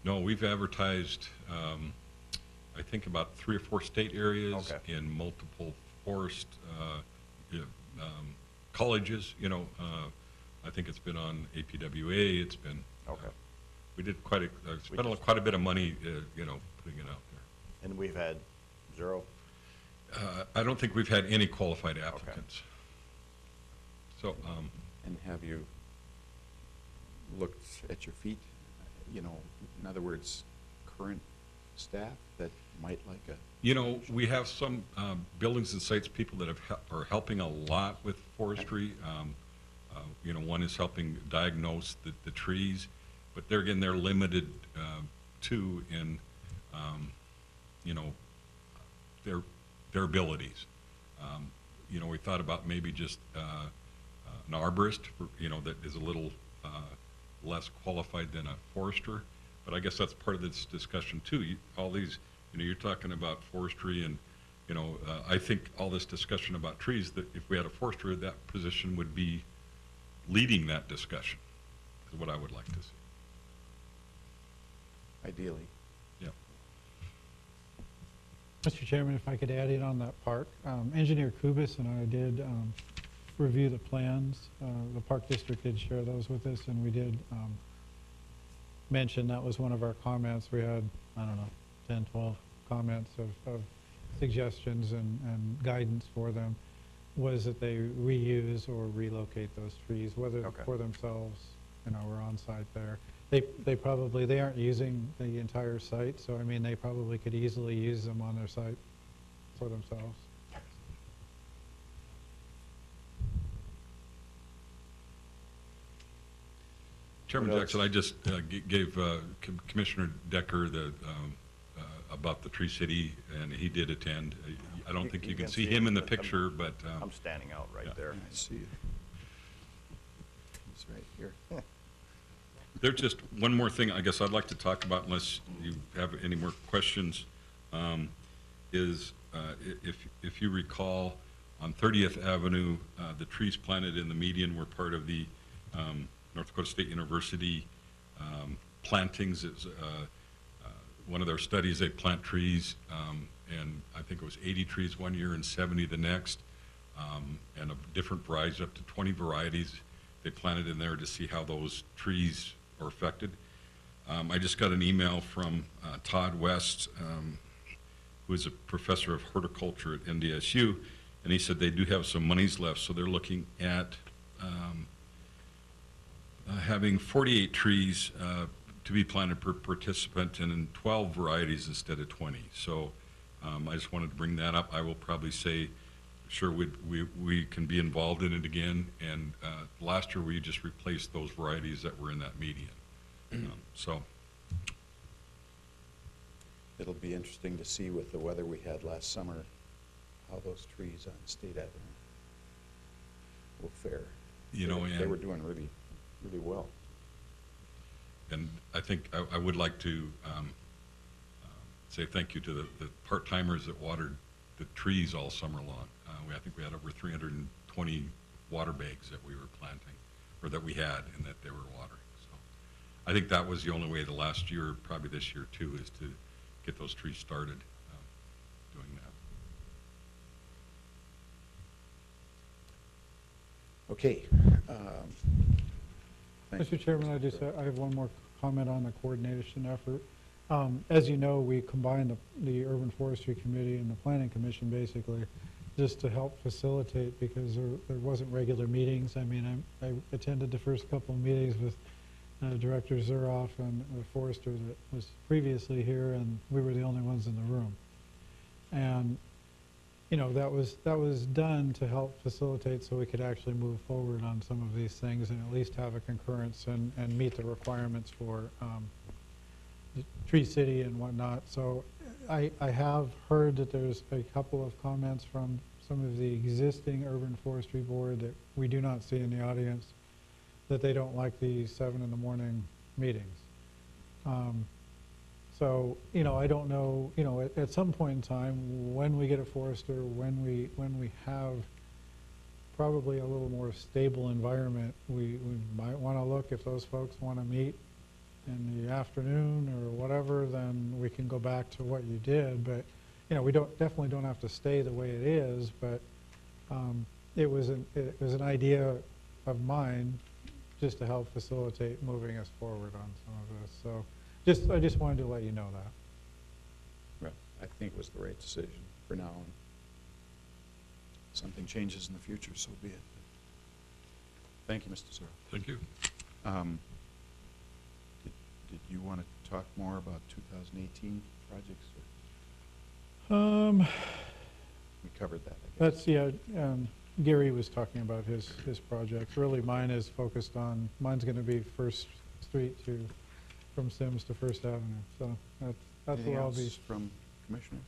S11: No, we've advertised, I think about 3 or 4 state areas
S2: Okay.
S11: in multiple forest colleges, you know. I think it's been on APWA, it's been,
S2: Okay.
S11: we did quite a bit of money, you know, putting it out there.
S2: And we've had 0?
S11: I don't think we've had any qualified applicants. So,
S1: And have you looked at your feet? You know, in other words, current staff that might like a,
S11: you know, we have some buildings and sites people that are helping a lot with forestry. You know, one is helping diagnose the trees, but they're limited too in, you know, their abilities. You know, we thought about maybe just an arborist, you know, that is a little less qualified than a forester. But I guess that's part of this discussion too. All these, you know, you're talking about forestry and, you know, I think all this discussion about trees, that if we had a forester, that position would be leading that discussion, is what I would like to see.
S1: ideally.
S11: Yeah.
S4: Mr. Chairman, if I could add in on that park, Engineer Kubis and I did review the plans. The Park District did share those with us, and we did mention that was one of our comments. We had, I don't know, 10, 12 comments of suggestions and guidance for them, was that they reuse or relocate those trees, whether
S2: Okay.
S4: for themselves, you know, or on site there. They aren't using the entire site, so I mean, they probably could easily use them on their site for themselves.
S11: Chairman
S2: What
S11: Jackson, I just gave Commissioner Decker the, about the Tree City, and he did attend. I don't think you can see him in the picture, but
S2: I'm standing out right
S11: yeah.
S2: there.
S1: I see you. He's right here.
S11: there's just one more thing I guess I'd like to talk about, unless you have any more questions, is if you recall, on 30th Avenue, the trees planted in the median were part of the North Dakota State University plantings. It's one of their studies, they plant trees, and I think it was 80 trees one year and 70 the next, and of different varieties, up to 20 varieties they planted in there to see how those trees are affected. I just got an email from Todd West, who is a professor of horticulture at NDSU, and he said they do have some monies left, so they're looking at having 48 trees to be planted per participant, and in 12 varieties instead of 20. So I just wanted to bring that up. I will probably say, sure, we can be involved in it again. And last year we just replaced those varieties that were in that median. So
S1: It'll be interesting to see with the weather we had last summer, how those trees on State Avenue will fare.
S11: You know,
S1: They
S11: and-
S1: were doing really, really well.
S11: And I think I would like to say thank you to the part-timers that watered the trees all summer long. I think we had over 320 water bags that we were planting, or that we had, and that they were watering. So I think that was the only way the last year, probably this year too, is to get those trees started doing that.
S1: Okay. Thank you.
S4: Mr. Chairman, I have one more comment on the coordination effort. As you know, we combined the Urban Forestry Committee and the Planning Commission basically, just to help facilitate, because there wasn't regular meetings. I mean, I attended the first couple of meetings with Director Zuroff and the forester that was previously here, and we were the only ones in the room. And, that was done to help facilitate so we could actually move forward on some of these things and at least have a concurrence and meet the requirements for the Tree City and whatnot. So I have heard that there's a couple of comments from some of the existing urban forestry board that we do not see in the audience, that they don't like the 7 in the morning meetings. So, I don't know, at some point in time, when we get a forester, when we have probably a little more stable environment, we might want to look if those folks want to meet in the afternoon or whatever, then we can go back to what you did. But, we definitely don't have to stay the way it is, but it was an idea of mine just to help facilitate moving us forward on some of this. So I just wanted to let you know that.
S1: Well, I think it was the right decision for now. And something changes in the future, so be it. Thank you, Mr. Zero.
S11: Thank you.
S1: Did you want to talk more about 2018 projects? We covered that, I guess.
S4: That's, yeah, Gary was talking about his projects. Really, mine's going to be First Street from Sims to First Avenue. So that's
S1: Anything
S4: where I'll
S1: else
S4: be.
S1: from commissioners?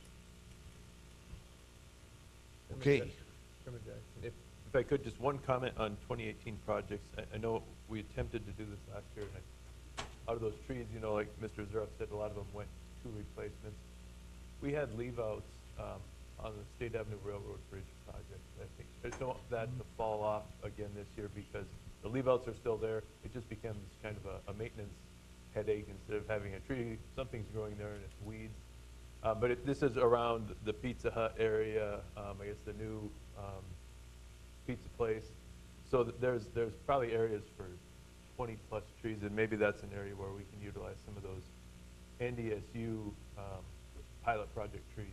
S9: Chairman
S1: Okay.
S9: Chairman Jackson, if I could, just one comment on 2018 projects. I know we attempted to do this last year, and out of those trees, like Mr. Zuroff said, a lot of them went to replacements. We had leave-outs on the State Avenue Railroad Bridge project. I think I don't want that to fall off again this year because the leave-outs are still there. It just becomes kind of a maintenance headache instead of having a tree. Something's growing there and it's weeds. But this is around the Pizza Hut area, I guess the new pizza place. So there's probably areas for 20-plus trees, and maybe that's an area where we can utilize some of those NDSU pilot project trees.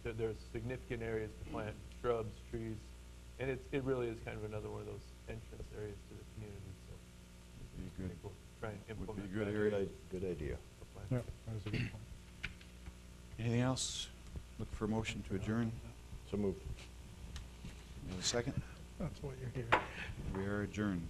S9: But there's significant areas to plant shrubs, trees, and it really is kind of another one of those entrance areas to the community. So
S1: Would be
S9: I
S1: good.
S9: think we'll try and
S1: Would be
S9: implement
S1: a good
S9: that
S1: area.
S2: Good idea.
S9: for plans.
S4: Yeah, that was a good point.
S1: Anything else? Look for a motion to adjourn.
S2: So moved.
S1: You have a second?
S4: That's what you're here.
S1: We are adjourned.